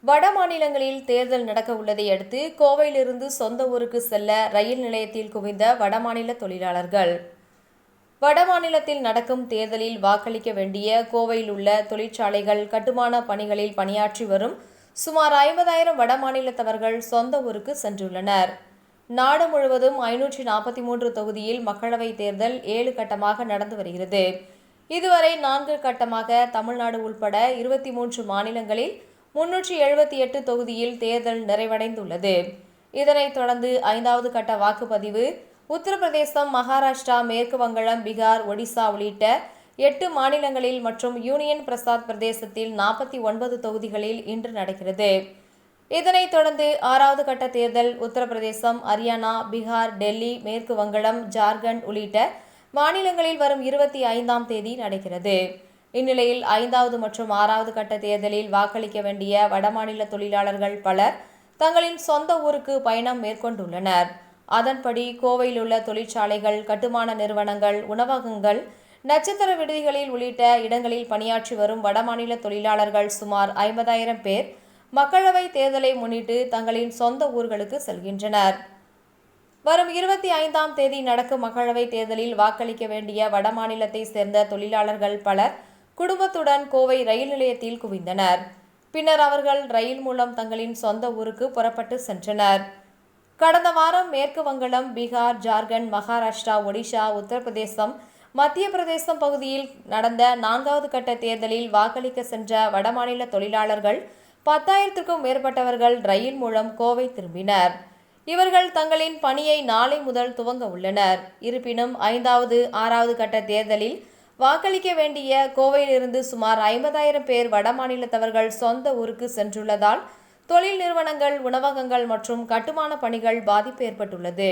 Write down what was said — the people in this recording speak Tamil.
வட மாநிலங்களில் தேர்தல் நடக்க உள்ளதை அடுத்து கோவையிலிருந்து சொந்த ஊருக்கு செல்ல ரயில் நிலையத்தில் குவிந்த வடமாநில தொழிலாளர்கள். வடமாநிலத்தில் நடக்கும் தேர்தலில் வாக்களிக்க வேண்டிய கோவையில் உள்ள தொழிற்சாலைகள் கட்டுமான பணிகளில் பணியாற்றி வரும் சுமார் 50,000 வடமாநிலத்தவர்கள் சொந்த ஊருக்கு சென்றுள்ளனர். நாடு முழுவதும் 543 தொகுதியில் மக்களவைத் தேர்தல் 7 கட்டமாக நடந்து வருகிறது. இதுவரை 4 கட்டமாக தமிழ்நாடு உள்பட 23 மாநிலங்களில் 378 தொகுதியில் தேர்தல் நிறைவடைந்துள்ளது. இதனைத் தொடர்ந்து 5வது கட்ட வாக்குப்பதிவு உத்தரப்பிரதேசம், மகாராஷ்டிரா, மேற்கு வங்காளம், பீகார், ஒடிசா உள்ளிட்ட 8 மாநிலங்களில் மற்றும் யூனியன் பிரசாத் பிரதேசத்தில் 49 தொகுதிகளில் இன்று நடக்கிறது. இதனைத் தொடர்ந்து 6வது கட்ட தேர்தல் உத்தரப்பிரதேசம், ஹரியானா, பீகார், டெல்லி, மேற்கு வங்காளம், ஜார்க்கண்ட் உள்ளிட்ட மாநிலங்களில் வரும் 25ஆம் தேதி நடக்கிறது. இந்நிலையில் 5வது மற்றும் 6வது கட்ட தேர்தலில் வாக்களிக்க வேண்டிய வடமாநில தொழிலாளர்கள் பலர் தங்களின் சொந்த ஊருக்கு பயணம் மேற்கொண்டுள்ளனர். அதன்படி கோவையில் உள்ள தொழிற்சாலைகள், கட்டுமான நிறுவனங்கள், உணவகங்கள், நட்சத்திர விடுதிகளில் உள்ளிட்ட இடங்களில் பணியாற்றி வரும் வடமாநில தொழிலாளர்கள் சுமார் 50,000 பேர் மக்களவைத் தேர்தலை முன்னிட்டு தங்களின் சொந்த ஊர்களுக்கு செல்கின்றனர். வரும் 25ஆம் தேதி நடக்கும் மக்களவைத் தேர்தலில் வாக்களிக்க வேண்டிய வடமாநிலத்தை சேர்ந்த தொழிலாளர்கள் பலர் குடும்பத்துடன் கோவை ரயில் நிலையத்தில் குவிந்தனர். பின்னர் அவர்கள் ரயில் மூலம் தங்களின் சொந்த ஊருக்கு புறப்பட்டு சென்றனர். கடந்த வாரம் மேற்கு வங்காளம், பீகார், ஜார்க்கண்ட், மகாராஷ்டிரா, ஒடிசா, உத்தரப்பிரதேசம், மத்திய பிரதேசம் பகுதியில் நடந்த 4வது கட்ட தேர்தலில் வாக்களிக்க சென்ற வடமாநில தொழிலாளர்கள் 10,000க்கும் மேற்பட்டவர்கள் ரயில் மூலம் கோவை திரும்பினர். இவர்கள் தங்களின் பணியை நாளை முதல் துவங்க உள்ளனர். இருப்பினும் 5வது, 6வது கட்ட தேர்தலில் வாக்களிக்க வேண்டிய கோவையிலிருந்து சுமார் 50,000 பேர் வடமாநிலத்தவர்கள் சொந்த ஊருக்கு சென்றுள்ளதால் தொழில் நிறுவனங்கள், உணவகங்கள் மற்றும் கட்டுமான பணிகள் பாதிப்பு ஏற்பட்டுள்ளது.